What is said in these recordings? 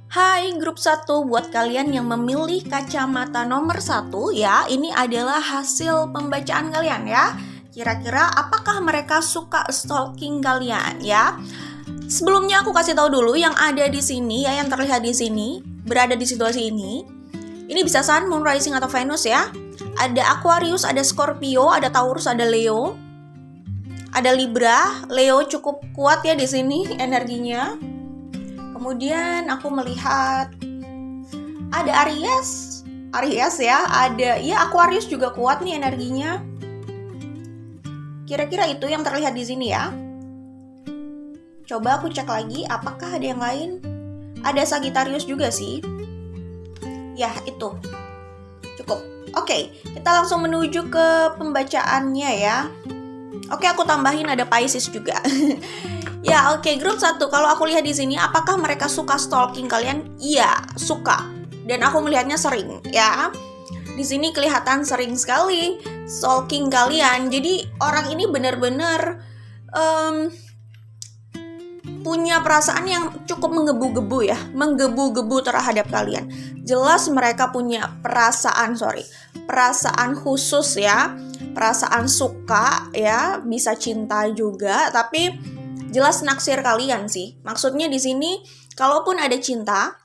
Hai grup 1, buat kalian yang memilih kacamata nomor 1 ya, ini adalah hasil pembacaan kalian ya. Kira-kira apakah mereka suka stalking kalian ya? Sebelumnya aku kasih tahu dulu yang ada di sini ya, yang terlihat di sini, berada di situasi ini. Ini bisa Sun, Moon, Rising atau Venus ya. Ada Aquarius, ada Scorpio, ada Taurus, ada Leo. Ada Libra, Leo cukup kuat ya di sini energinya. Kemudian aku melihat ada Aries ya, ada ya Aquarius juga kuat nih energinya. Kira-kira itu yang terlihat di sini ya. Coba aku cek lagi apakah ada yang lain. Ada Sagittarius juga sih. Ya, itu. Cukup. Oke, kita langsung menuju ke pembacaannya ya. Oke, aku tambahin ada Pisces juga. Ya, oke, grup 1. Kalau aku lihat di sini, apakah mereka suka stalking kalian? Iya, suka. Dan aku melihatnya sering, ya. Di sini kelihatan sering sekali stalking kalian. Jadi orang ini benar-benar punya perasaan yang cukup menggebu-gebu ya, menggebu-gebu terhadap kalian. Jelas mereka punya perasaan khusus ya, perasaan suka ya, bisa cinta juga, tapi jelas naksir kalian sih. Maksudnya di sini, kalaupun ada cinta,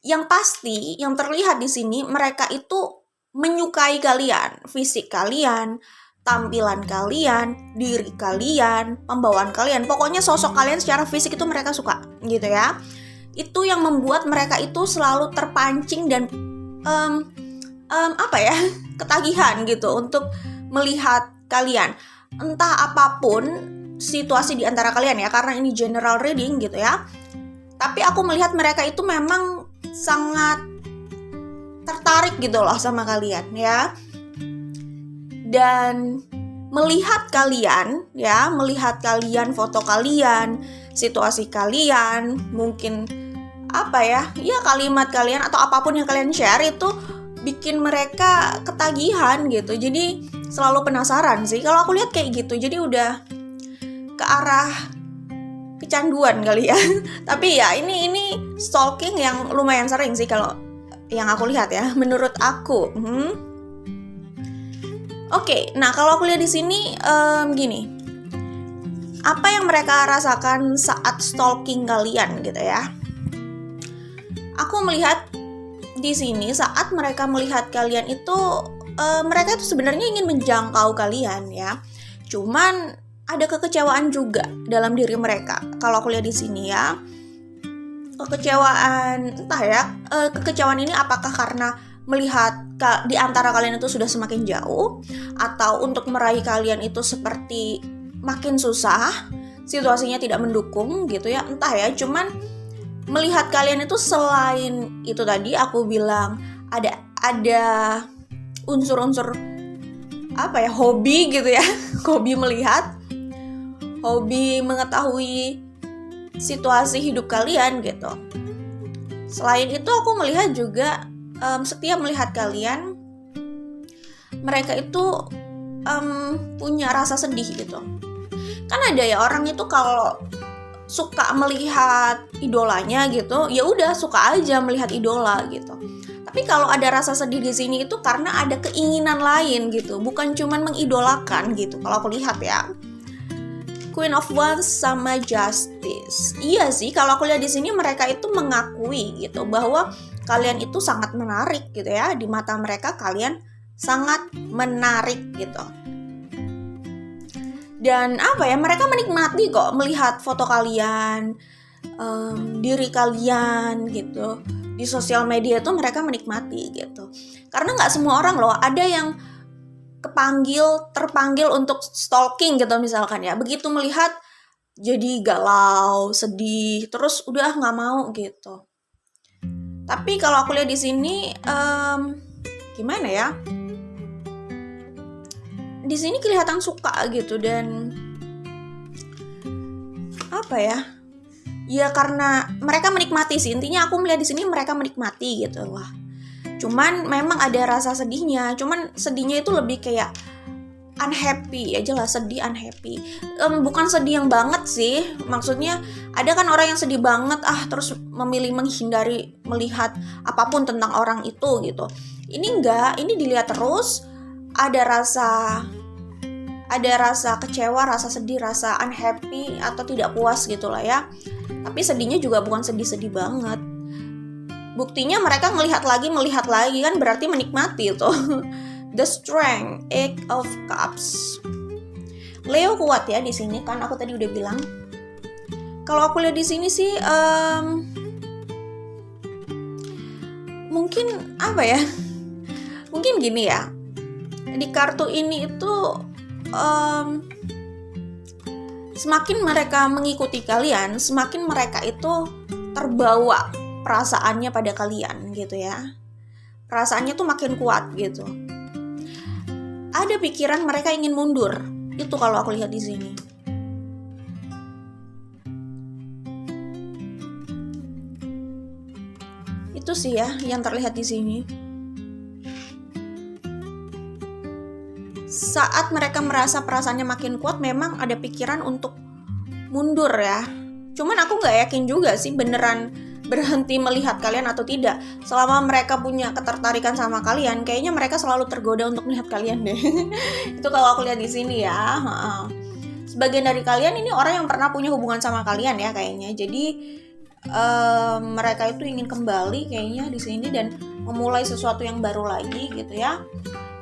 yang pasti, yang terlihat di sini, mereka itu menyukai kalian, fisik kalian, tampilan kalian, diri kalian, pembawaan kalian. Pokoknya sosok kalian secara fisik itu mereka suka, gitu ya. Itu yang membuat mereka itu selalu terpancing dan ketagihan gitu untuk melihat kalian. Entah apapun situasi di antara kalian ya, karena ini general reading gitu ya. Tapi aku melihat mereka itu memang sangat tertarik gitu loh sama kalian ya. Dan melihat kalian ya, melihat kalian, foto kalian, situasi kalian, mungkin kalimat kalian atau apapun yang kalian share itu bikin mereka ketagihan gitu. Jadi selalu penasaran sih. Kalau aku lihat kayak gitu, jadi udah ke arah kecanduan kali ya. Tapi ya ini stalking yang lumayan sering sih kalau yang aku lihat ya, menurut aku. Oke, nah kalau aku lihat di sini gini. Apa yang mereka rasakan saat stalking kalian gitu ya? Aku melihat di sini saat mereka melihat kalian itu mereka itu sebenarnya ingin menjangkau kalian ya. Cuman ada kekecewaan juga dalam diri mereka. Kalau aku lihat di sini ya, kekecewaan, kekecewaan ini apakah karena melihat di antara kalian itu sudah semakin jauh, atau untuk meraih kalian itu seperti makin susah, situasinya tidak mendukung gitu ya, entah ya. Cuman melihat kalian itu selain itu tadi aku bilang ada unsur-unsur hobi gitu ya, hobi melihat, hobi mengetahui situasi hidup kalian gitu. Selain itu aku melihat juga setiap melihat kalian, mereka itu punya rasa sedih gitu. Kan ada ya orang itu kalau suka melihat idolanya gitu, ya udah suka aja melihat idola gitu. Tapi kalau ada rasa sedih di sini itu karena ada keinginan lain gitu, bukan cuman mengidolakan gitu. Kalau aku lihat ya, Queen of Wands sama Justice. Iya sih, kalau aku lihat di sini mereka itu mengakui gitu bahwa kalian itu sangat menarik gitu ya. Di mata mereka kalian sangat menarik gitu. Dan mereka menikmati kok melihat foto kalian, diri kalian gitu. Di sosial media itu mereka menikmati gitu. Karena nggak semua orang loh, ada yang terpanggil untuk stalking gitu misalkan ya. Begitu melihat jadi galau, sedih, terus udah nggak mau gitu. Tapi kalau aku lihat di sini gimana ya? Di sini kelihatan suka gitu dan ya karena mereka menikmati sih. Intinya aku melihat di sini mereka menikmati gitu lah. Cuman memang ada rasa sedihnya. Cuman sedihnya itu lebih kayak unhappy, ya jelas sedih, unhappy. Bukan sedih yang banget sih, maksudnya ada kan orang yang sedih banget terus memilih menghindari melihat apapun tentang orang itu gitu. Ini enggak, ini dilihat terus, ada rasa kecewa, rasa sedih, rasa unhappy atau tidak puas gitu lah ya. Tapi sedihnya juga bukan sedih-sedih banget. Buktinya mereka melihat lagi kan berarti menikmati tuh. The Strength, Eight of Cups. Leo kuat ya di sini kan, aku tadi udah bilang. Kalau aku lihat di sini sih mungkin apa ya? Mungkin gini ya. Di kartu ini itu semakin mereka mengikuti kalian, semakin mereka itu terbawa perasaannya pada kalian gitu ya. Perasaannya tuh makin kuat gitu. Ada pikiran mereka ingin mundur. Itu kalau aku lihat di sini. Itu sih ya yang terlihat di sini. Saat mereka merasa perasaannya makin kuat, memang ada pikiran untuk mundur ya. Cuman aku nggak yakin juga sih beneran berhenti melihat kalian atau tidak. Selama mereka punya ketertarikan sama kalian, kayaknya mereka selalu tergoda untuk melihat kalian deh. Itu kalau aku lihat di sini ya. Sebagian dari kalian ini orang yang pernah punya hubungan sama kalian ya kayaknya. Jadi mereka itu ingin kembali kayaknya di sini dan memulai sesuatu yang baru lagi gitu ya.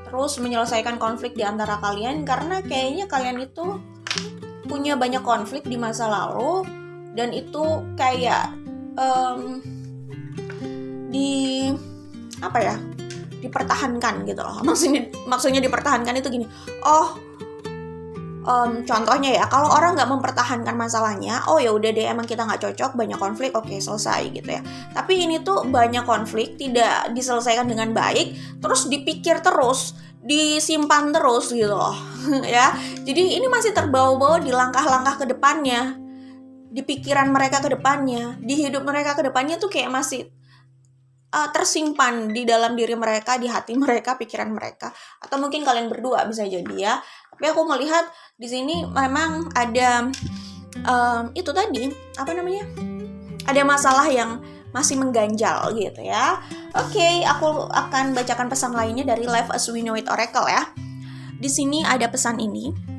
Terus menyelesaikan konflik di antara kalian, karena kayaknya kalian itu punya banyak konflik di masa lalu dan itu kayak dipertahankan gitu loh. Maksudnya dipertahankan itu gini. Contohnya ya, kalau orang nggak mempertahankan masalahnya, ya udah deh emang kita nggak cocok, banyak konflik, oke selesai gitu ya. Tapi ini tuh banyak konflik tidak diselesaikan dengan baik, terus dipikir terus, disimpan terus gitu loh. Ya, jadi ini masih terbawa-bawa di langkah-langkah ke depannya, di pikiran mereka ke depannya, di hidup mereka ke depannya tuh kayak masih tersimpan di dalam diri mereka, di hati mereka, pikiran mereka. Atau mungkin kalian berdua bisa jadi ya. Tapi aku melihat di sini memang ada itu tadi, ada masalah yang masih mengganjal gitu ya. Oke, aku akan bacakan pesan lainnya dari Life as We Know It Oracle ya. Di sini ada pesan ini.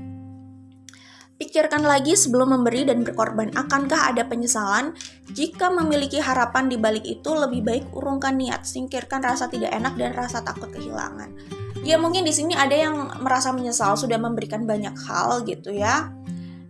Pikirkan lagi sebelum memberi dan berkorban. Akankah ada penyesalan? Jika memiliki harapan di balik itu, lebih baik urungkan niat, singkirkan rasa tidak enak dan rasa takut kehilangan. Ya mungkin di sini ada yang merasa menyesal sudah memberikan banyak hal gitu ya.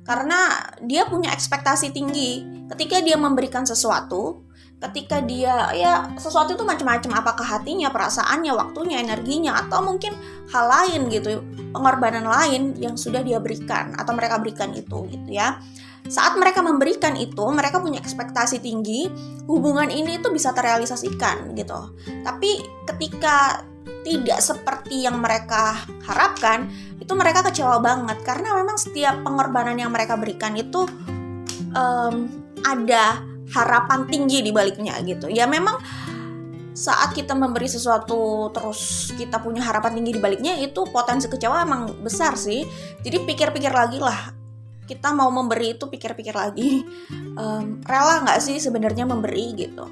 Karena dia punya ekspektasi tinggi. Ketika dia memberikan sesuatu, ketika dia sesuatu itu macam-macam, apakah hatinya, perasaannya, waktunya, energinya, atau mungkin hal lain gitu, pengorbanan lain yang sudah dia berikan atau mereka berikan itu gitu ya. Saat mereka memberikan itu, mereka punya ekspektasi tinggi, hubungan ini tuh bisa terrealisasikan gitu. Tapi ketika tidak seperti yang mereka harapkan, itu mereka kecewa banget karena memang setiap pengorbanan yang mereka berikan itu ada harapan tinggi di baliknya gitu. Ya memang saat kita memberi sesuatu terus kita punya harapan tinggi di baliknya, itu potensi kecewa emang besar sih. Jadi pikir-pikir lagi lah. Kita mau memberi itu pikir-pikir lagi. Rela nggak sih sebenarnya memberi gitu.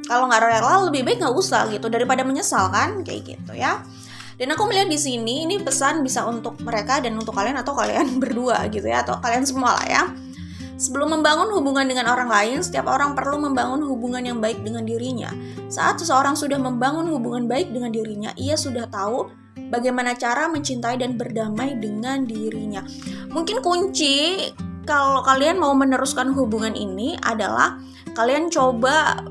Kalau nggak rela lebih baik nggak usah gitu daripada menyesal kan kayak gitu ya. Dan aku melihat di sini ini pesan bisa untuk mereka dan untuk kalian atau kalian berdua gitu ya, atau kalian semua lah ya. Sebelum membangun hubungan dengan orang lain, setiap orang perlu membangun hubungan yang baik dengan dirinya. Saat seseorang sudah membangun hubungan baik dengan dirinya, ia sudah tahu bagaimana cara mencintai dan berdamai dengan dirinya. Mungkin kunci kalau kalian mau meneruskan hubungan ini adalah kalian coba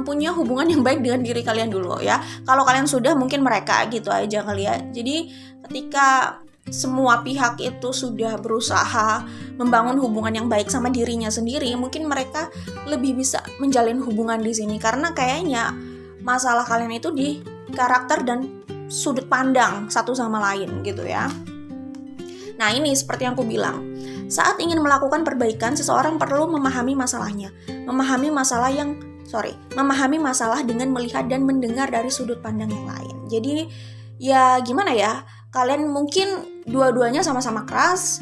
punya hubungan yang baik dengan diri kalian dulu ya. Kalau kalian sudah, mungkin mereka gitu aja kali ya. Jadi ketika semua pihak itu sudah berusaha membangun hubungan yang baik sama dirinya sendiri, mungkin mereka lebih bisa menjalin hubungan di sini karena kayaknya masalah kalian itu di karakter dan sudut pandang satu sama lain gitu ya. Nah ini seperti yang aku bilang, saat ingin melakukan perbaikan, seseorang perlu memahami masalahnya, memahami masalah dengan melihat dan mendengar dari sudut pandang yang lain. Jadi ya gimana ya, kalian mungkin dua-duanya sama-sama keras,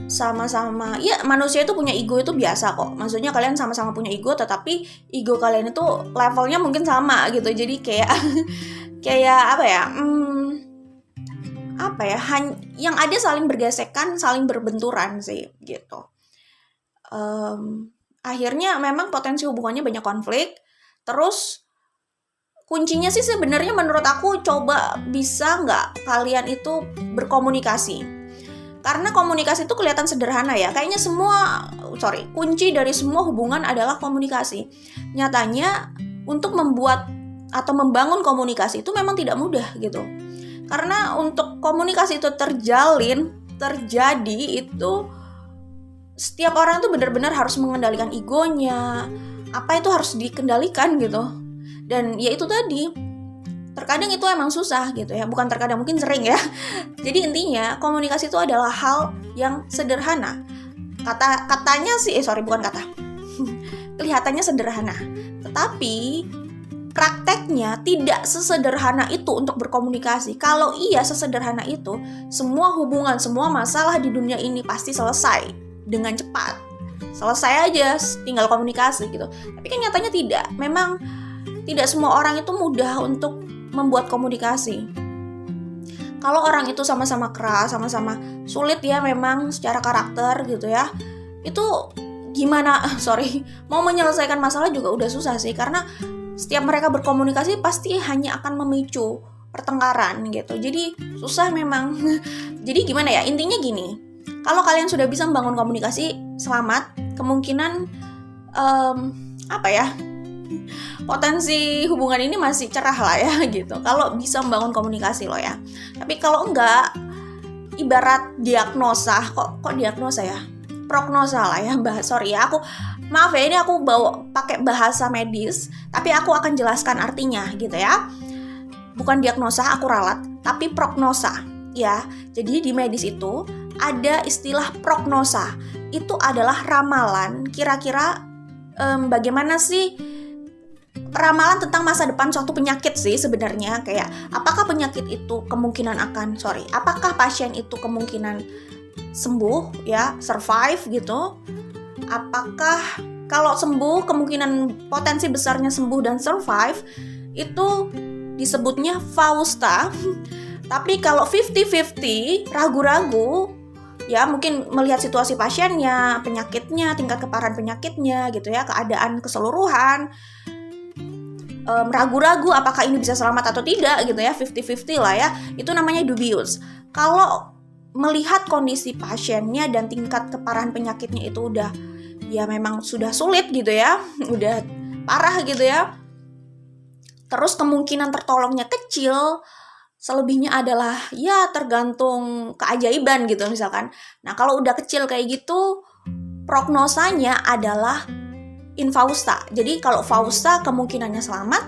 sama-sama, ya manusia itu punya ego itu biasa kok. Maksudnya kalian sama-sama punya ego, tetapi ego kalian itu levelnya mungkin sama gitu. Jadi kayak kayak yang ada saling bergesekan, saling berbenturan sih gitu. Akhirnya memang potensi hubungannya banyak konflik. Terus kuncinya sih sebenarnya menurut aku, coba bisa nggak kalian itu berkomunikasi. Karena komunikasi itu kelihatan sederhana ya. Kayaknya kunci dari semua hubungan adalah komunikasi. Nyatanya untuk membuat atau membangun komunikasi itu memang tidak mudah gitu. Karena untuk komunikasi itu terjadi itu setiap orang tuh benar-benar harus mengendalikan egonya. Apa itu harus dikendalikan gitu. Dan ya itu tadi, terkadang itu emang susah gitu ya, bukan terkadang, mungkin sering ya. Jadi intinya komunikasi itu adalah hal yang sederhana. Kelihatannya sederhana, tetapi prakteknya tidak sesederhana itu untuk berkomunikasi. Kalau iya sesederhana itu, semua hubungan, semua masalah di dunia ini pasti selesai dengan cepat. Selesai aja, tinggal komunikasi gitu. Tapi kan nyatanya tidak. Memang tidak semua orang itu mudah untuk membuat komunikasi. Kalau orang itu sama-sama keras, sama-sama sulit ya memang secara karakter gitu ya, itu gimana, mau menyelesaikan masalah juga udah susah sih. Karena setiap mereka berkomunikasi pasti hanya akan memicu pertengkaran gitu. Jadi susah memang. Jadi gimana ya, intinya gini, kalau kalian sudah bisa membangun komunikasi, selamat. Kemungkinan potensi hubungan ini masih cerah lah ya gitu, kalau bisa membangun komunikasi loh ya. Tapi kalau enggak, ibarat diagnosa, kok diagnosa ya, prognosa lah ya, maaf ya, ini aku bawa pakai bahasa medis, tapi aku akan jelaskan artinya gitu ya. Bukan diagnosa, aku ralat, tapi prognosa ya. Jadi di medis itu ada istilah prognosa. Itu adalah ramalan, kira-kira bagaimana sih ramalan tentang masa depan suatu penyakit sih sebenarnya. Kayak apakah penyakit itu apakah pasien itu kemungkinan sembuh ya, survive gitu. Apakah kalau sembuh, kemungkinan potensi besarnya sembuh dan survive itu disebutnya Fausta. Tapi kalau 50-50, ragu-ragu ya, mungkin melihat situasi pasiennya, penyakitnya, tingkat keparahan penyakitnya gitu ya, keadaan keseluruhan, ragu-ragu apakah ini bisa selamat atau tidak gitu ya, 50-50 lah ya, itu namanya dubious. Kalau melihat kondisi pasiennya dan tingkat keparahan penyakitnya itu udah ya memang sudah sulit gitu ya, udah parah gitu ya, terus kemungkinan tertolongnya kecil, selebihnya adalah ya tergantung keajaiban gitu misalkan. Nah kalau udah kecil kayak gitu, prognosanya adalah infausta. Jadi kalau fausta kemungkinannya selamat,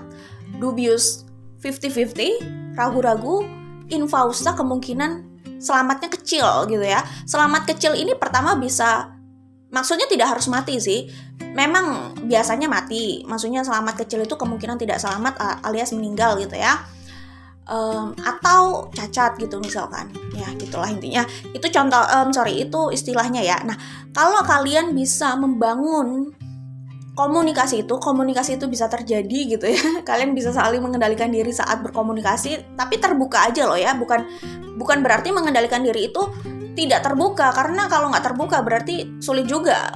dubious 50-50, ragu-ragu, infausta kemungkinan selamatnya kecil gitu ya. Selamat kecil ini pertama bisa, maksudnya tidak harus mati sih. Memang biasanya mati, maksudnya selamat kecil itu kemungkinan tidak selamat alias meninggal gitu ya. Atau cacat gitu misalkan ya, gitulah intinya. Itu contoh, itu istilahnya ya. Nah kalau kalian bisa membangun komunikasi itu bisa terjadi gitu ya. Kalian bisa saling mengendalikan diri saat berkomunikasi, tapi terbuka aja loh ya, bukan berarti mengendalikan diri itu tidak terbuka. Karena kalau nggak terbuka berarti sulit juga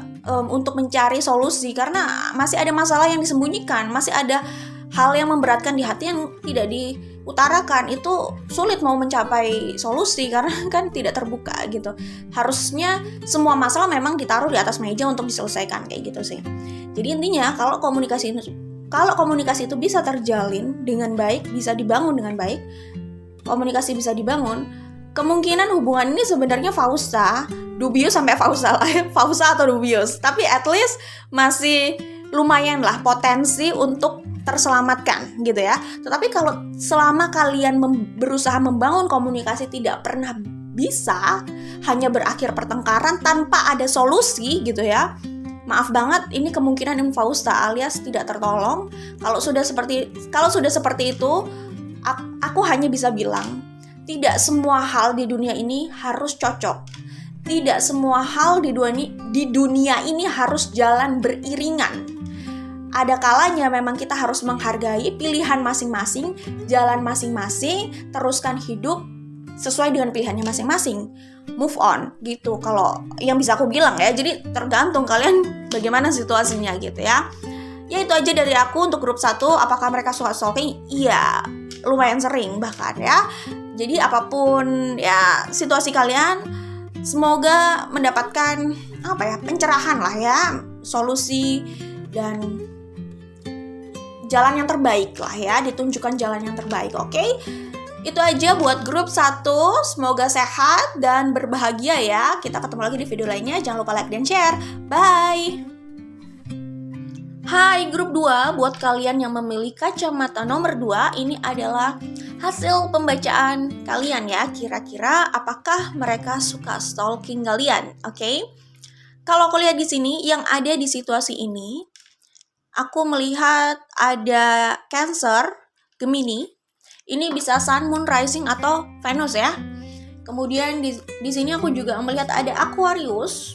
untuk mencari solusi, karena masih ada masalah yang disembunyikan, masih ada hal yang memberatkan di hati yang tidak diutarakan. Itu sulit mau mencapai solusi karena kan tidak terbuka gitu. Harusnya semua masalah memang ditaruh di atas meja untuk diselesaikan, kayak gitu sih. Jadi intinya kalau komunikasi itu bisa terjalin dengan baik, bisa dibangun dengan baik, komunikasi bisa dibangun, kemungkinan hubungan ini sebenarnya fausta, dubious sampai fausta lah ya, fausta atau dubious, tapi at least masih lumayan lah potensi untuk terselamatkan gitu ya. Tetapi kalau selama kalian berusaha membangun komunikasi tidak pernah bisa, hanya berakhir pertengkaran tanpa ada solusi gitu ya, maaf banget, ini kemungkinan infausta alias tidak tertolong. Kalau sudah seperti itu, aku hanya bisa bilang Tidak semua hal di dunia ini harus cocok. Tidak semua hal di dunia ini harus jalan beriringan. Ada kalanya memang kita harus menghargai pilihan masing-masing, jalan masing-masing, teruskan hidup sesuai dengan pilihannya masing-masing. Move on gitu kalau yang bisa aku bilang ya. Jadi tergantung kalian bagaimana situasinya gitu ya. Ya itu aja dari aku untuk grup 1. Apakah mereka suka stalking? Iya, lumayan sering bahkan ya. Jadi apapun ya situasi kalian, semoga mendapatkan pencerahan lah ya, solusi dan jalan yang terbaik lah ya, ditunjukkan jalan yang terbaik. Oke? Itu aja buat grup 1. Semoga sehat dan berbahagia ya. Kita ketemu lagi di video lainnya. Jangan lupa like dan share. Bye. Hai grup 2, buat kalian yang memilih kacamata nomor 2, ini adalah hasil pembacaan kalian ya. Kira-kira apakah mereka suka stalking kalian? Oke? Kalau aku lihat di sini yang ada di situasi ini, aku melihat ada Cancer, Gemini. Ini bisa Sun, Moon, Rising atau Venus ya. Kemudian di sini aku juga melihat ada Aquarius.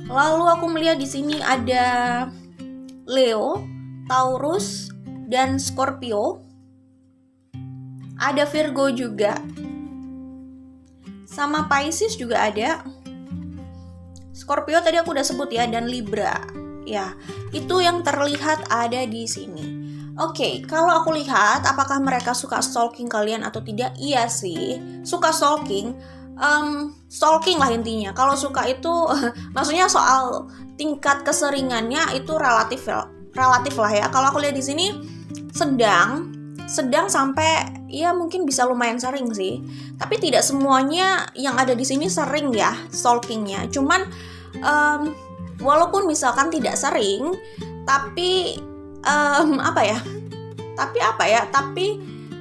Lalu aku melihat di sini ada Leo, Taurus, dan Scorpio. Ada Virgo juga. Sama Pisces juga ada. Scorpio tadi aku udah sebut ya, dan Libra. Ya, itu yang terlihat ada di sini. Oke, kalau aku lihat apakah mereka suka stalking kalian atau tidak? Iya sih, suka stalking. Stalking lah intinya. Kalau suka itu maksudnya soal tingkat keseringannya itu relatif lah ya. Kalau aku lihat di sini sedang sampai ya mungkin bisa lumayan sering sih. Tapi tidak semuanya yang ada di sini sering ya stalkingnya. Cuman walaupun misalkan tidak sering, tapi tapi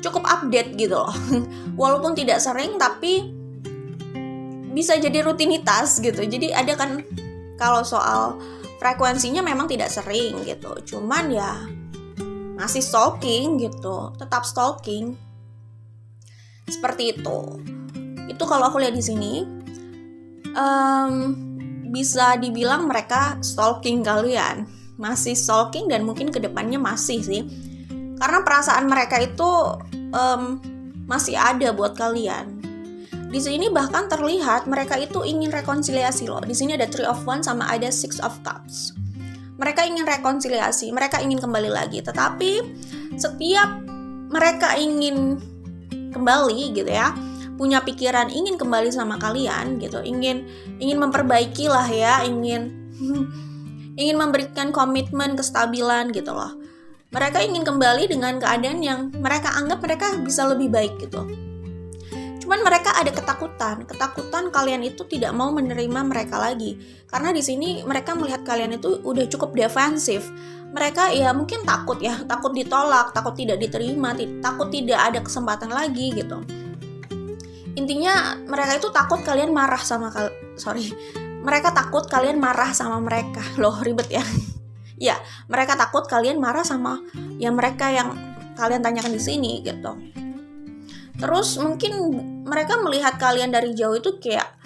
cukup update gitu loh. Walaupun tidak sering tapi bisa jadi rutinitas gitu. Jadi ada kan kalau soal frekuensinya memang tidak sering gitu. Cuman ya masih stalking gitu, tetap stalking. Seperti itu. Itu kalau aku lihat di sini bisa dibilang mereka stalking kalian. Masih stalking dan mungkin kedepannya masih sih. Karena perasaan mereka itu masih ada buat kalian. Di sini bahkan terlihat mereka itu ingin rekonsiliasi loh. Di sini ada Three of Wands sama ada Six of Cups. Mereka ingin rekonsiliasi, mereka ingin kembali lagi. Tetapi setiap mereka ingin kembali gitu ya, punya pikiran ingin kembali sama kalian gitu, ingin memperbaiki lah ya, ingin memberikan komitmen, kestabilan gitu loh. Mereka ingin kembali dengan keadaan yang mereka anggap mereka bisa lebih baik gitu. Cuman mereka ada ketakutan kalian itu tidak mau menerima mereka lagi. Karena di sini mereka melihat kalian itu udah cukup defensif. Mereka ya mungkin takut ditolak, takut tidak diterima, takut tidak ada kesempatan lagi gitu. Intinya mereka itu takut kalian marah sama mereka takut kalian marah sama mereka. Loh, ribet ya. Ya, mereka takut kalian marah sama mereka yang kalian tanyakan di sini gitu. Terus mungkin mereka melihat kalian dari jauh itu kayak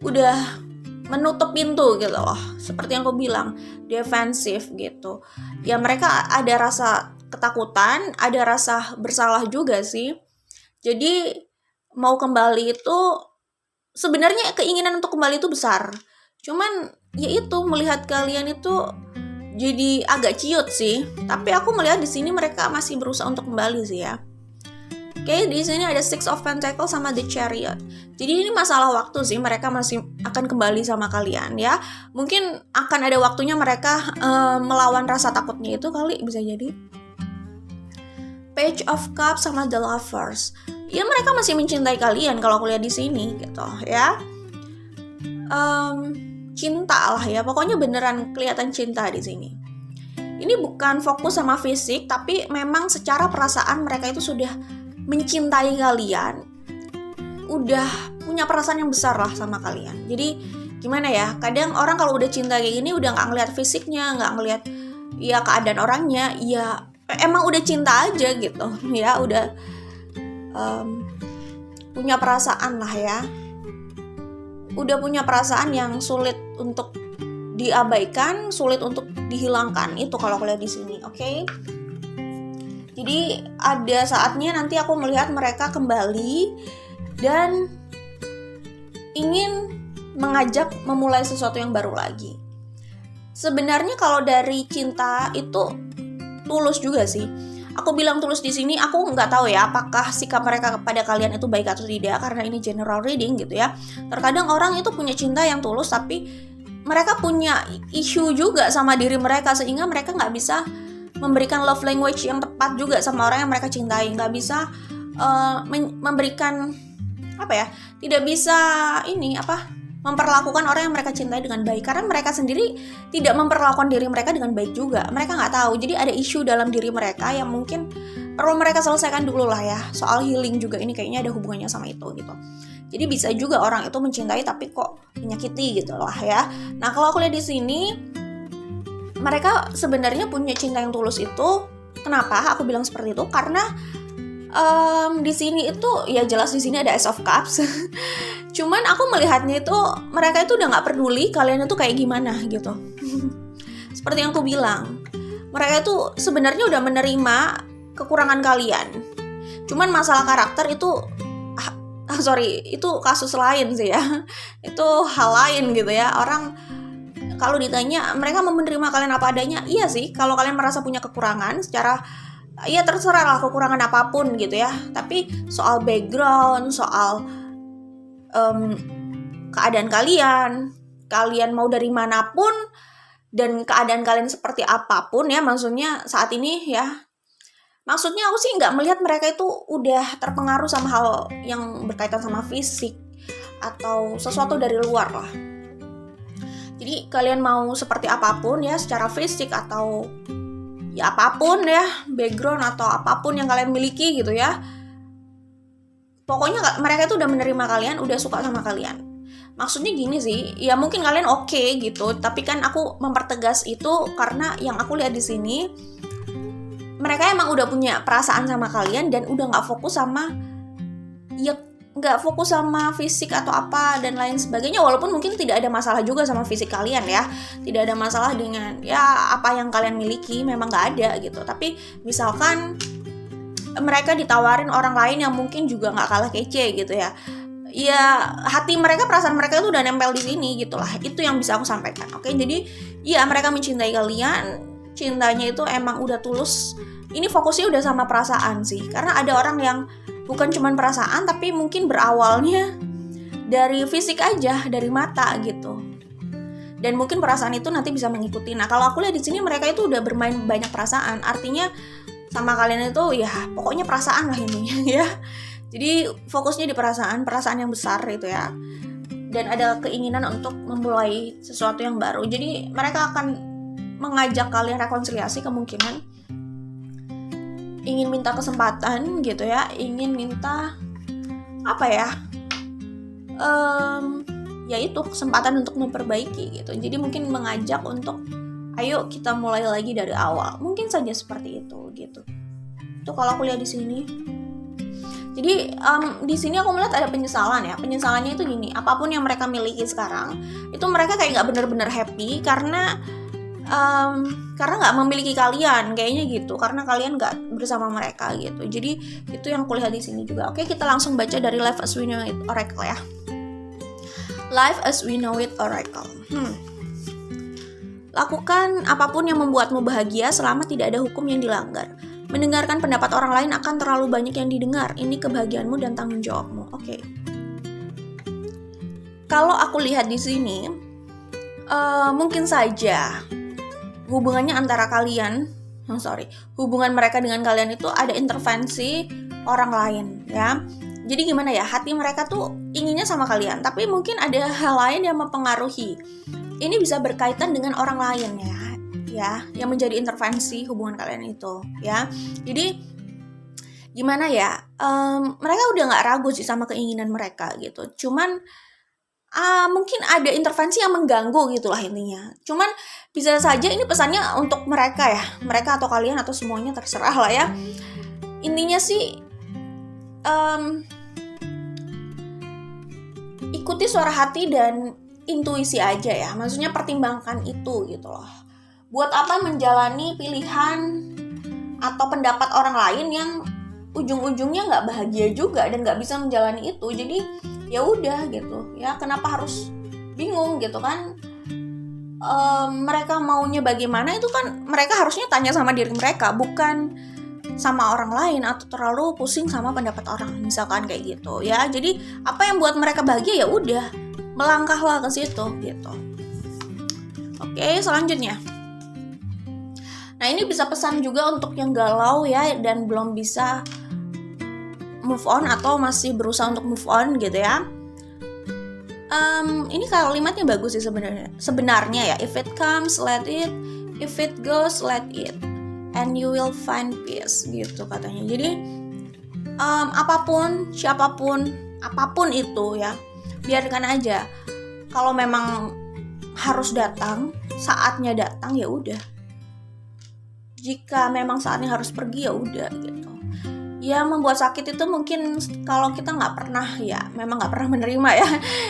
udah menutup pintu gitu loh. Seperti yang aku bilang, defensif gitu. Ya mereka ada rasa ketakutan, ada rasa bersalah juga sih. Jadi mau kembali itu sebenarnya keinginan untuk kembali itu besar. Cuman ya itu melihat kalian itu jadi agak ciut sih. Tapi aku melihat di sini mereka masih berusaha untuk kembali sih ya. Oke, di sini ada Six of Pentacles sama The Chariot. Jadi ini masalah waktu sih, mereka masih akan kembali sama kalian ya. Mungkin akan ada waktunya mereka melawan rasa takutnya itu kali, bisa jadi. Page of Cups sama The Lovers. Ya mereka masih mencintai kalian kalau aku lihat di sini gitu ya. Cinta lah ya, pokoknya beneran kelihatan cinta di sini. Ini bukan fokus sama fisik, tapi memang secara perasaan mereka itu sudah mencintai kalian, udah punya perasaan yang besar lah sama kalian. Jadi gimana ya, kadang orang kalau udah cinta kayak gini udah nggak ngeliat fisiknya, nggak ngeliat ya keadaan orangnya, ya emang udah cinta aja gitu ya, udah punya perasaan lah ya, udah punya perasaan yang sulit untuk diabaikan, sulit untuk dihilangkan. Itu kalau aku lihat di sini, oke? Jadi ada saatnya nanti aku melihat mereka kembali dan ingin mengajak memulai sesuatu yang baru lagi. Sebenarnya kalau dari cinta itu tulus juga sih. Aku bilang tulus di sini, aku nggak tahu ya apakah sikap mereka kepada kalian itu baik atau tidak, karena ini general reading gitu ya. Terkadang orang itu punya cinta yang tulus tapi mereka punya isu juga sama diri mereka, sehingga mereka nggak bisa memberikan love language yang tepat juga sama orang yang mereka cintai, nggak bisa memberikan tidak bisa memperlakukan orang yang mereka cintai dengan baik, karena mereka sendiri tidak memperlakukan diri mereka dengan baik juga. Mereka nggak tahu, jadi ada isu dalam diri mereka yang mungkin perlu mereka selesaikan dulu lah ya. Soal healing juga ini kayaknya ada hubungannya sama itu gitu. Jadi bisa juga orang itu mencintai tapi kok menyakiti gitu lah ya. Nah kalau aku lihat di sini, mereka sebenarnya punya cinta yang tulus itu. Kenapa aku bilang seperti itu? Karena di sini itu ya jelas di sini ada Ace of Cups. Cuman aku melihatnya itu mereka itu udah nggak peduli kalian itu kayak gimana gitu. Seperti yang aku bilang, mereka itu sebenarnya udah menerima kekurangan kalian. Cuman masalah karakter itu itu kasus lain sih ya. Itu hal lain gitu ya. Orang kalau ditanya mereka mau menerima kalian apa adanya, iya sih. Kalau kalian merasa punya kekurangan secara ya terserah lah kekurangan apapun gitu ya. Tapi soal background, soal keadaan kalian mau dari manapun dan keadaan kalian seperti apapun ya, maksudnya saat ini ya, maksudnya aku sih nggak melihat mereka itu udah terpengaruh sama hal yang berkaitan sama fisik atau sesuatu dari luar lah. Jadi kalian mau seperti apapun ya, secara fisik atau ya apapun ya, background atau apapun yang kalian miliki gitu ya, pokoknya mereka itu udah menerima kalian, udah suka sama kalian. Maksudnya gini sih, ya mungkin kalian oke gitu, tapi kan aku mempertegas itu karena yang aku lihat di sini mereka emang udah punya perasaan sama kalian dan udah nggak fokus sama fisik atau apa dan lain sebagainya. Walaupun mungkin tidak ada masalah juga sama fisik kalian ya, tidak ada masalah dengan ya apa yang kalian miliki, memang nggak ada gitu. Tapi misalkan mereka ditawarin orang lain yang mungkin juga nggak kalah kece gitu ya, ya hati mereka, perasaan mereka itu udah nempel di sini gitulah. Itu yang bisa aku sampaikan. Oke, jadi ya mereka mencintai kalian, cintanya itu emang udah tulus. Ini fokusnya udah sama perasaan sih, karena ada orang yang bukan cuma perasaan tapi mungkin berawalnya dari fisik aja, dari mata gitu, dan mungkin perasaan itu nanti bisa mengikuti. Nah kalau aku lihat di sini mereka itu udah bermain banyak perasaan, artinya sama kalian itu ya pokoknya perasaan lah intinya ya. Jadi fokusnya di perasaan yang besar itu ya, dan ada keinginan untuk memulai sesuatu yang baru. Jadi mereka akan mengajak kalian rekonsiliasi, kemungkinan ingin minta kesempatan gitu ya, ingin minta yaitu kesempatan untuk memperbaiki gitu. Jadi mungkin mengajak untuk ayo kita mulai lagi dari awal, mungkin saja seperti itu gitu. Itu kalau aku lihat di sini. Jadi di sini aku melihat ada penyesalan ya. Penyesalannya itu gini, apapun yang mereka miliki sekarang itu mereka kayak nggak benar-benar happy karena nggak memiliki kalian kayaknya gitu, karena kalian nggak bersama mereka gitu. Jadi itu yang aku lihat di sini juga. Oke, kita langsung baca dari Life as We Know It Oracle ya. Life as We Know It Oracle. Lakukan apapun yang membuatmu bahagia selama tidak ada hukum yang dilanggar. Mendengarkan pendapat orang lain akan terlalu banyak yang didengar. Ini kebahagiaanmu dan tanggung jawabmu. Oke. Kalau aku lihat di sini, mungkin saja hubungannya antara kalian, hubungan mereka dengan kalian itu ada intervensi orang lain ya. Jadi gimana ya, hati mereka tuh inginnya sama kalian, tapi mungkin ada hal lain yang mempengaruhi. Ini bisa berkaitan dengan orang lain ya, yang menjadi intervensi hubungan kalian itu ya. Jadi gimana ya, mereka udah nggak ragu sih sama keinginan mereka gitu. Cuman mungkin ada intervensi yang mengganggu gitulah intinya. Cuman bisa saja ini pesannya untuk mereka ya, mereka atau kalian atau semuanya terserah lah ya. Intinya sih ikuti suara hati dan intuisi aja ya. Maksudnya pertimbangkan itu gitu loh. Buat apa menjalani pilihan atau pendapat orang lain yang ujung-ujungnya nggak bahagia juga dan nggak bisa menjalani itu. Jadi ya udah gitu ya, kenapa harus bingung gitu kan. Mereka maunya bagaimana itu kan mereka harusnya tanya sama diri mereka, bukan sama orang lain atau terlalu pusing sama pendapat orang, misalkan kayak gitu ya. Jadi apa yang buat mereka bahagia ya udah, melangkahlah ke situ gitu. Oke, selanjutnya. Nah, ini bisa pesan juga untuk yang galau ya dan belum bisa move on atau masih berusaha untuk move on gitu ya. Ini kalimatnya bagus sih sebenarnya ya. If it comes, let it. If it goes, let it. And you will find peace gitu katanya. Jadi apapun, siapapun, apapun itu ya, biarkan aja. Kalau memang harus datang, saatnya datang ya udah. Jika memang saatnya harus pergi ya udah gitu. Ya membuat sakit itu mungkin kalau kita nggak pernah ya, memang nggak pernah menerima ya,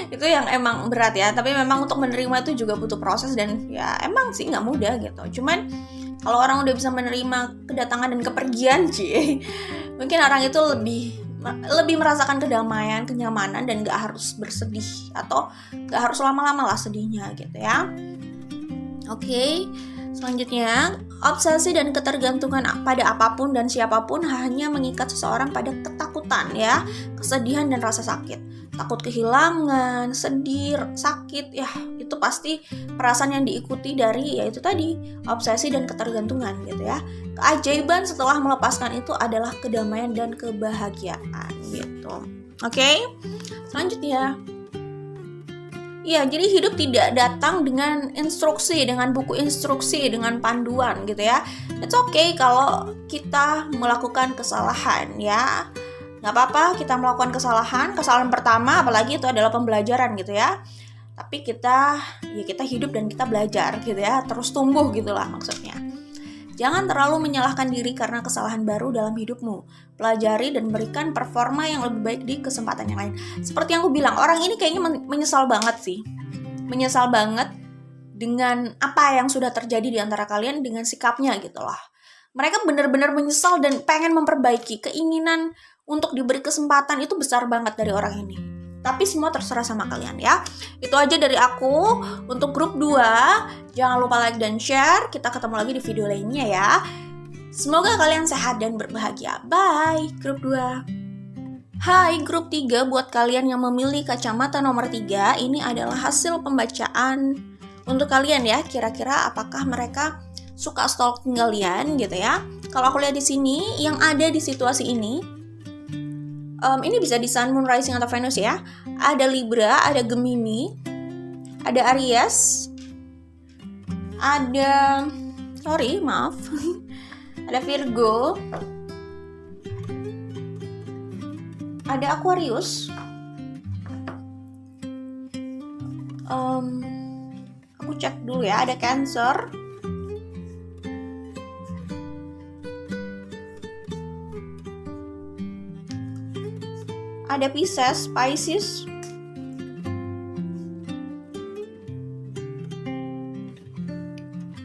itu yang emang berat ya. Tapi memang untuk menerima itu juga butuh proses dan ya emang sih nggak mudah gitu. Cuman kalau orang udah bisa menerima kedatangan dan kepergian sih, mungkin orang itu lebih merasakan kedamaian, kenyamanan dan nggak harus bersedih atau nggak harus lama-lama lah sedihnya gitu ya. Oke. Selanjutnya, obsesi dan ketergantungan pada apapun dan siapapun hanya mengikat seseorang pada ketakutan ya, kesedihan dan rasa sakit. Takut kehilangan, sedih, sakit, ya itu pasti perasaan yang diikuti dari yaitu tadi, obsesi dan ketergantungan gitu ya. Keajaiban setelah melepaskan itu adalah kedamaian dan kebahagiaan gitu. Oke, selanjutnya. Iya, jadi hidup tidak datang dengan instruksi, dengan buku instruksi, dengan panduan gitu ya. It's okay kalau kita melakukan kesalahan ya. Nggak apa-apa kita melakukan kesalahan pertama apalagi itu adalah pembelajaran gitu ya. Tapi kita hidup dan kita belajar gitu ya, terus tumbuh gitulah maksudnya. Jangan terlalu menyalahkan diri karena kesalahan baru dalam hidupmu. Pelajari dan berikan performa yang lebih baik di kesempatan yang lain. Seperti yang aku bilang, orang ini kayaknya menyesal banget sih. Menyesal banget dengan apa yang sudah terjadi di antara kalian dengan sikapnya gitu loh. Mereka benar-benar menyesal dan pengen memperbaiki. Keinginan untuk diberi kesempatan itu besar banget dari orang ini. Tapi semua terserah sama kalian ya. Itu aja dari aku untuk grup 2. Jangan lupa like dan share. Kita ketemu lagi di video lainnya ya. Semoga kalian sehat dan berbahagia. Bye, grup 2. Hai, grup 3. Buat kalian yang memilih kacamata nomor 3, ini adalah hasil pembacaan untuk kalian ya. Kira-kira apakah mereka suka stalking kalian gitu ya. Kalau aku lihat di sini, yang ada di situasi ini, ini bisa di Sun, Moon, Rising atau Venus ya. Ada Libra, ada Gemini, ada Aries, ada ada Virgo, ada Aquarius, aku cek dulu ya, ada Cancer, ada Pisces,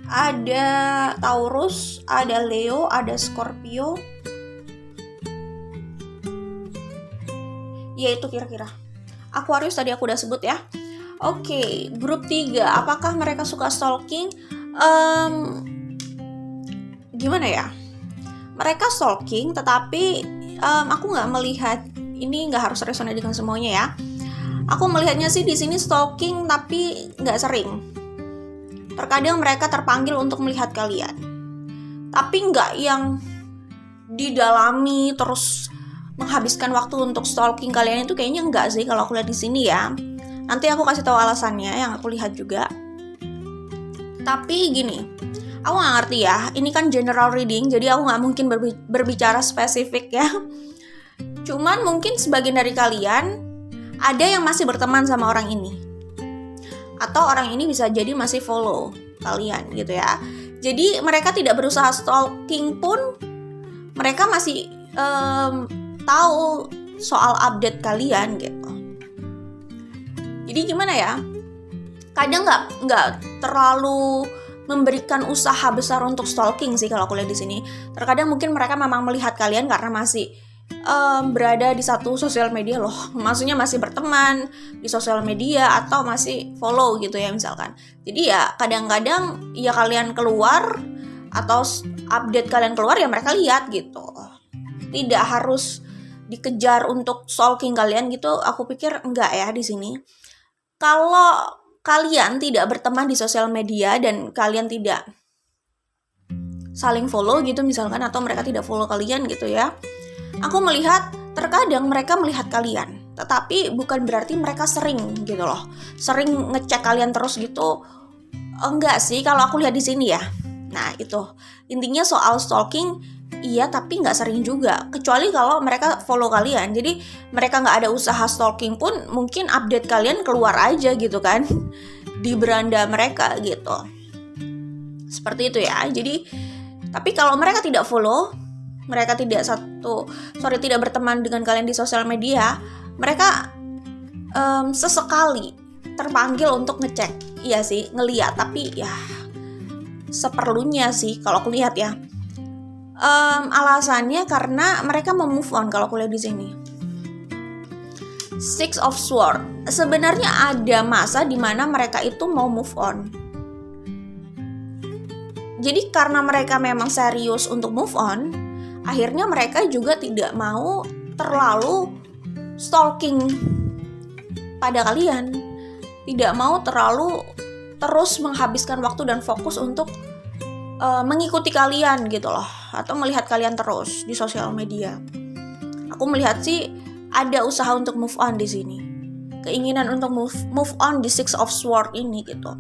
ada Taurus, ada Leo, ada Scorpio. Ya itu kira-kira. Aquarius tadi aku udah sebut ya. Oke, grup 3. Apakah mereka suka stalking? Gimana ya? Mereka stalking tetapi aku nggak melihat, ini nggak harus resonate dengan semuanya ya. Aku melihatnya sih di sini stalking tapi nggak sering. Terkadang mereka terpanggil untuk melihat kalian, tapi nggak yang didalami terus menghabiskan waktu untuk stalking kalian itu kayaknya nggak sih kalau aku lihat di sini ya. Nanti aku kasih tahu alasannya yang aku lihat juga. Tapi gini, aku nggak ngerti ya. Ini kan general reading, jadi aku nggak mungkin berbicara spesifik ya. Cuman mungkin sebagian dari kalian ada yang masih berteman sama orang ini. Atau orang ini bisa jadi masih follow kalian gitu ya. Jadi mereka tidak berusaha stalking pun mereka masih tahu soal update kalian gitu. Jadi gimana ya? Kadang nggak terlalu memberikan usaha besar untuk stalking sih kalau aku lihat di sini. Terkadang mungkin mereka memang melihat kalian karena masih berada di satu sosial media loh. Maksudnya masih berteman di sosial media atau masih follow gitu ya misalkan. Jadi ya kadang-kadang ya kalian keluar atau update kalian keluar ya mereka lihat gitu. Tidak harus dikejar untuk stalking kalian gitu. Aku pikir enggak ya di sini. Kalau kalian tidak berteman di sosial media dan kalian tidak saling follow gitu misalkan, atau mereka tidak follow kalian gitu ya, aku melihat terkadang mereka melihat kalian, tetapi bukan berarti mereka sering gitu loh, sering ngecek kalian terus gitu. Enggak sih kalau aku lihat di sini ya. Nah itu intinya soal stalking, iya tapi nggak sering juga, kecuali kalau mereka follow kalian. Jadi mereka nggak ada usaha stalking pun mungkin update kalian keluar aja gitu kan di beranda mereka gitu. Seperti itu ya. Jadi tapi kalau mereka tidak follow, mereka tidak berteman dengan kalian di sosial media, mereka sesekali terpanggil untuk ngecek. Iya sih, ngeliat, tapi ya seperlunya sih kalau aku lihat ya. Alasannya karena mereka mau move on kalau aku lihat di sini. Six of Swords. Sebenarnya ada masa di mana mereka itu mau move on. Jadi karena mereka memang serius untuk move on, akhirnya mereka juga tidak mau terlalu stalking pada kalian. Tidak mau terlalu terus menghabiskan waktu dan fokus untuk mengikuti kalian gitu loh, atau melihat kalian terus di sosial media. Aku melihat sih ada usaha untuk move on di sini. Keinginan untuk move on di Six of Swords ini gitu.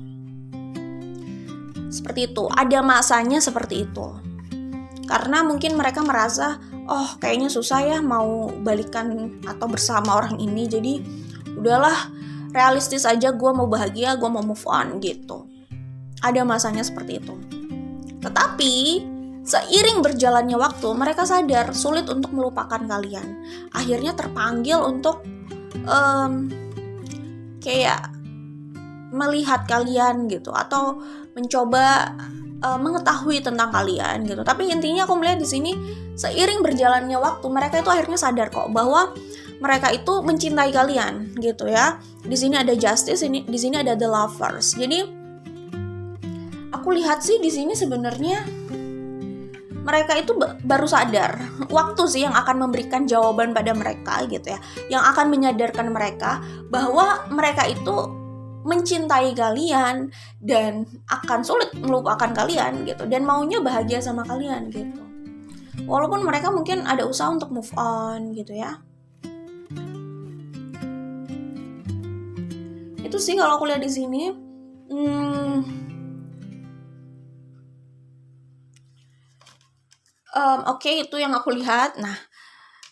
Seperti itu, ada masanya seperti itu. Karena mungkin mereka merasa, oh kayaknya susah ya mau balikan atau bersama orang ini, jadi udahlah realistis aja, gue mau bahagia, gue mau move on gitu. Ada masanya seperti itu. Tetapi seiring berjalannya waktu, mereka sadar sulit untuk melupakan kalian. Akhirnya terpanggil untuk kayak melihat kalian gitu, atau mencoba mengetahui tentang kalian gitu. Tapi intinya aku melihat di sini seiring berjalannya waktu, mereka itu akhirnya sadar kok bahwa mereka itu mencintai kalian gitu ya. Di sini ada Justice, di sini ada The Lovers. Jadi aku lihat sih di sini sebenarnya mereka itu baru sadar. Waktu sih yang akan memberikan jawaban pada mereka gitu ya, yang akan menyadarkan mereka bahwa mereka itu mencintai kalian dan akan sulit melupakan kalian gitu, dan maunya bahagia sama kalian gitu. Walaupun mereka mungkin ada usaha untuk move on gitu ya. Itu sih kalau aku lihat di sini. Oke, itu yang aku lihat. Nah,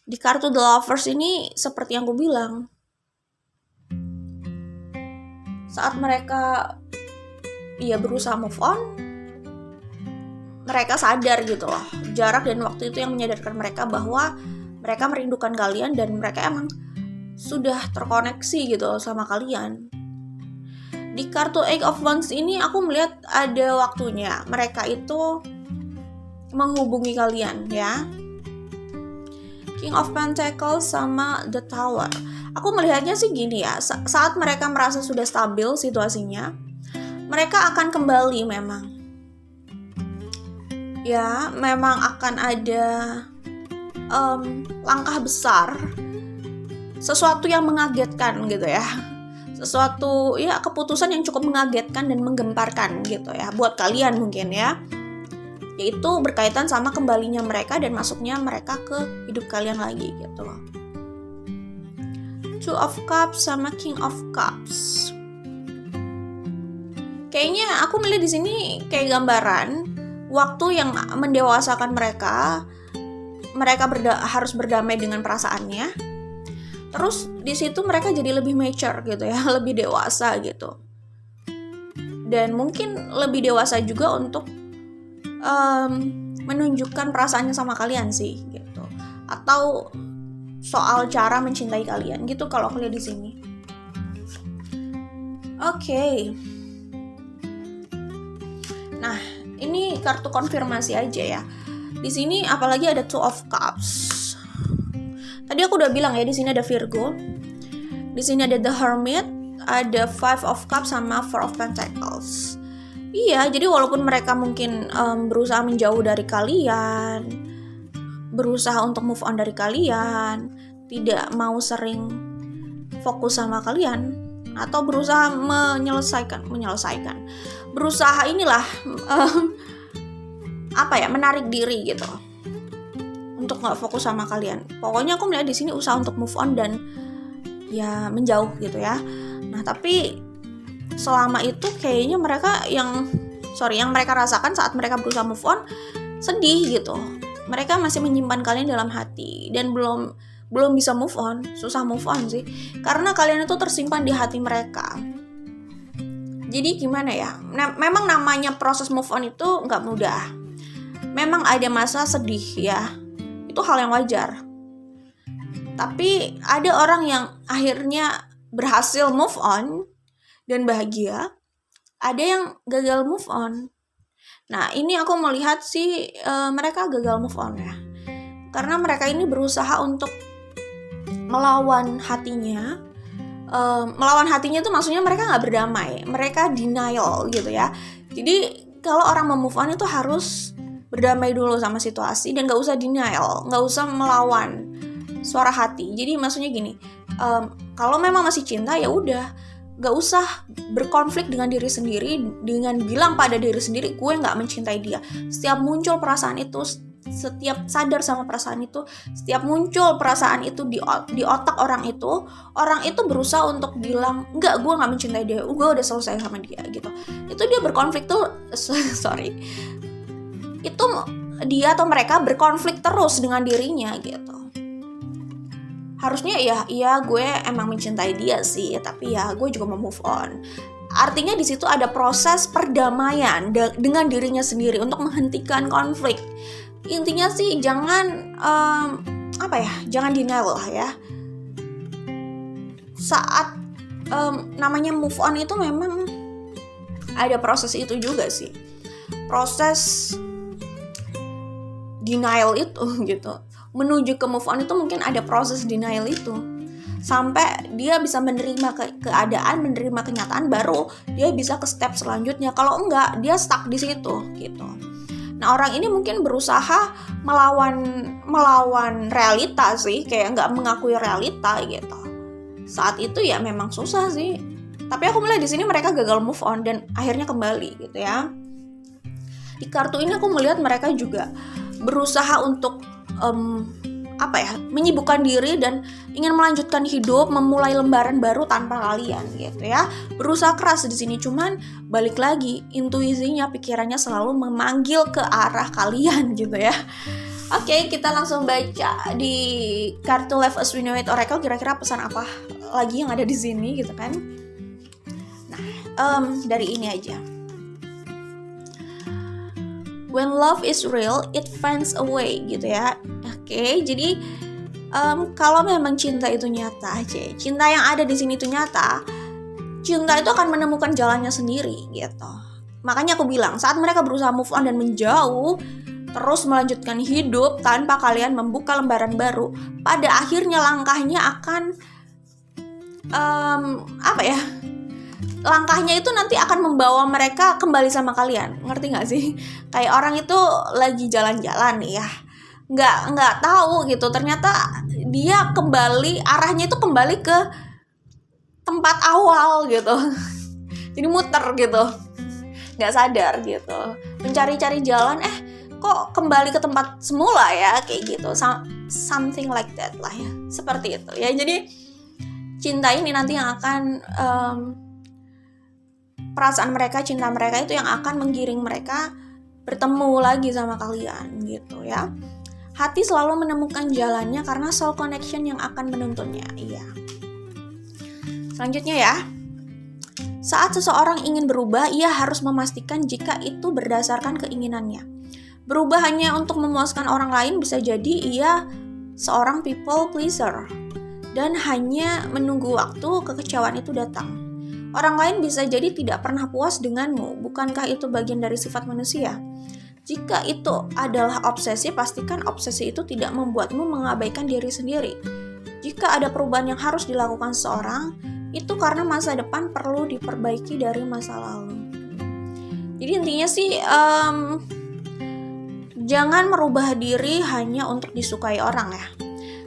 di kartu The Lovers ini seperti yang aku bilang, saat mereka berusaha move on, mereka sadar gitu loh. Jarak dan waktu itu yang menyadarkan mereka bahwa mereka merindukan kalian dan mereka emang sudah terkoneksi gitu sama kalian. Di kartu Eight of Wands ini aku melihat ada waktunya mereka itu menghubungi kalian ya. King of Pentacles sama The Tower. Aku melihatnya sih gini ya, saat mereka merasa sudah stabil situasinya, mereka akan kembali memang. Ya, memang akan ada langkah besar, sesuatu yang mengagetkan gitu ya. Sesuatu ya, keputusan yang cukup mengagetkan dan menggemparkan gitu ya buat kalian mungkin ya. Yaitu berkaitan sama kembalinya mereka dan masuknya mereka ke hidup kalian lagi gitu loh. Two of Cups sama King of Cups. Kayaknya aku melihat di sini kayak gambaran waktu yang mendewasakan mereka. Mereka harus berdamai dengan perasaannya. Terus di situ mereka jadi lebih mature gitu ya, lebih dewasa gitu. Dan mungkin lebih dewasa juga untuk menunjukkan perasaannya sama kalian sih gitu. Atau soal cara mencintai kalian gitu kalau aku lihat di sini. Oke. Nah, ini kartu konfirmasi aja ya. Di sini apalagi ada Two of Cups. Tadi aku udah bilang ya, di sini ada Virgo. Di sini ada The Hermit, ada Five of Cups sama Four of Pentacles. Iya, jadi walaupun mereka mungkin berusaha menjauh dari kalian, berusaha untuk move on dari kalian, tidak mau sering fokus sama kalian, atau berusaha menyelesaikan, berusaha inilah menarik diri gitu, untuk nggak fokus sama kalian. Pokoknya aku melihat di sini usaha untuk move on dan ya menjauh gitu ya. Nah tapi selama itu kayaknya yang mereka rasakan saat mereka berusaha move on, sedih gitu. Mereka masih menyimpan kalian dalam hati dan belum bisa move on, susah move on sih, karena kalian itu tersimpan di hati mereka. Jadi gimana ya? Memang namanya proses move on itu nggak mudah. Memang ada masa sedih ya, itu hal yang wajar. Tapi ada orang yang akhirnya berhasil move on dan bahagia, ada yang gagal move on. Nah ini aku melihat sih mereka gagal move on ya, karena mereka ini berusaha untuk melawan hatinya. Melawan hatinya itu maksudnya mereka nggak berdamai, mereka denial gitu ya. Jadi kalau orang mau move on itu harus berdamai dulu sama situasi dan nggak usah denial, nggak usah melawan suara hati. Jadi maksudnya gini, kalau memang masih cinta ya udah, nggak usah berkonflik dengan diri sendiri dengan bilang pada diri sendiri gue nggak mencintai dia. Setiap muncul perasaan itu, setiap sadar sama perasaan itu, setiap muncul perasaan itu di otak orang itu berusaha untuk bilang enggak, gue nggak mencintai dia, gue udah selesai sama dia gitu. Itu dia berkonflik tuh itu dia atau mereka berkonflik terus dengan dirinya gitu. Harusnya ya gue emang mencintai dia sih, tapi ya gue juga mau move on. Artinya di situ ada proses perdamaian dengan dirinya sendiri untuk menghentikan konflik. Intinya sih jangan jangan denial lah ya. Saat namanya move on itu memang ada proses itu juga sih. Proses denial itu gitu. Menuju ke move on itu mungkin ada proses denial itu. Sampai dia bisa menerima keadaan, menerima kenyataan, baru dia bisa ke step selanjutnya. Kalau enggak, dia stuck di situ gitu. Nah orang ini mungkin berusaha melawan realita sih, kayak nggak mengakui realita gitu. Saat itu ya memang susah sih. Tapi aku melihat di sini mereka gagal move on dan akhirnya kembali gitu ya. Di kartu ini aku melihat mereka juga berusaha untuk menyibukkan diri dan ingin melanjutkan hidup, memulai lembaran baru tanpa kalian gitu ya. Berusaha keras di sini, cuman balik lagi intuisinya, pikirannya selalu memanggil ke arah kalian gitu ya. Oke, kita langsung baca di kartu Life as We Know It Oracle, kira-kira pesan apa lagi yang ada di sini gitu kan. Nah, dari ini aja. When love is real, it finds a way gitu ya. Oke, jadi kalau memang cinta itu nyata, cinta yang ada di sini itu nyata, cinta itu akan menemukan jalannya sendiri gitu. Makanya aku bilang, saat mereka berusaha move on dan menjauh, terus melanjutkan hidup tanpa kalian membuka lembaran baru, pada akhirnya langkahnya akan langkahnya itu nanti akan membawa mereka kembali sama kalian. Ngerti gak sih? Kayak orang itu lagi jalan-jalan nih ya, nggak tahu gitu, ternyata dia arahnya itu kembali ke tempat awal gitu. Jadi muter gitu, nggak sadar gitu, mencari-cari jalan, kok kembali ke tempat semula ya, kayak gitu. Something like that lah ya, seperti itu ya. Jadi cinta ini nanti yang akan perasaan mereka, cinta mereka itu yang akan menggiring mereka bertemu lagi sama kalian gitu ya. Hati selalu menemukan jalannya karena soul connection yang akan menuntunnya. Iya. Selanjutnya ya. Saat seseorang ingin berubah, ia harus memastikan jika itu berdasarkan keinginannya. Berubah hanya untuk memuaskan orang lain bisa jadi ia seorang people pleaser dan hanya menunggu waktu kekecewaan itu datang. Orang lain bisa jadi tidak pernah puas denganmu. Bukankah itu bagian dari sifat manusia? Jika itu adalah obsesi, pastikan obsesi itu tidak membuatmu mengabaikan diri sendiri. Jika ada perubahan yang harus dilakukan seseorang, itu karena masa depan perlu diperbaiki dari masa lalu. Jadi intinya sih, jangan merubah diri hanya untuk disukai orang ya.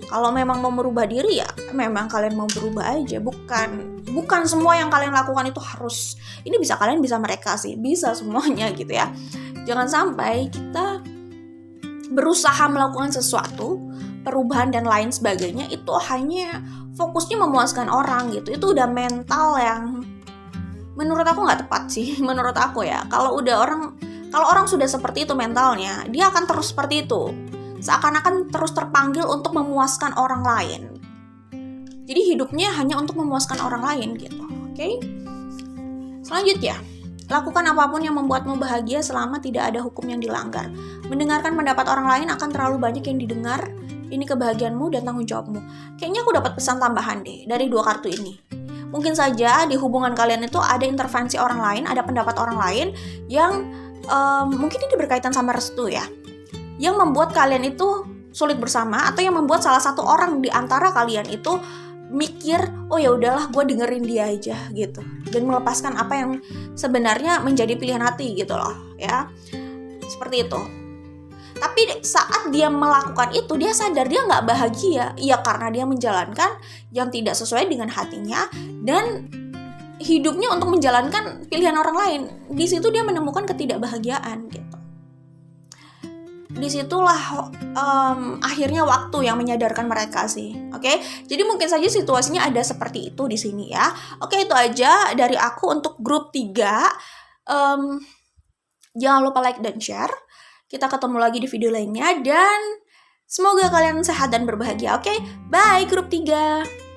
Kalau memang mau merubah diri ya memang kalian mau berubah aja, bukan semua yang kalian lakukan itu harus. Ini bisa kalian, bisa mereka sih, bisa semuanya gitu ya. Jangan sampai kita berusaha melakukan sesuatu, perubahan dan lain sebagainya, itu hanya fokusnya memuaskan orang gitu. Itu udah mental yang menurut aku nggak tepat sih, menurut aku ya. Kalau orang sudah seperti itu mentalnya, dia akan terus seperti itu. Seakan-akan terus terpanggil untuk memuaskan orang lain. Jadi hidupnya hanya untuk memuaskan orang lain gitu. Oke? Selanjutnya, lakukan apapun yang membuatmu bahagia selama tidak ada hukum yang dilanggar. Mendengarkan pendapat orang lain akan terlalu banyak yang didengar. Ini kebahagiaanmu dan tanggung jawabmu. Kayaknya aku dapat pesan tambahan deh dari 2 kartu ini. Mungkin saja di hubungan kalian itu ada intervensi orang lain, ada pendapat orang lain yang mungkin ini berkaitan sama restu ya. Yang membuat kalian itu sulit bersama, atau yang membuat salah satu orang di antara kalian itu mikir, oh ya udahlah gue dengerin dia aja gitu, dan melepaskan apa yang sebenarnya menjadi pilihan hati gitu loh ya, seperti itu. Tapi saat dia melakukan itu, dia sadar dia nggak bahagia, ya karena dia menjalankan yang tidak sesuai dengan hatinya dan hidupnya untuk menjalankan pilihan orang lain. Di situ dia menemukan ketidakbahagiaan gitu. Disitulah akhirnya waktu yang menyadarkan mereka sih. Oke? Jadi mungkin saja situasinya ada seperti itu di sini ya. Oke, itu aja dari aku untuk grup 3. Jangan lupa like dan share. Kita ketemu lagi di video lainnya dan semoga kalian sehat dan berbahagia. Oke? Bye grup 3.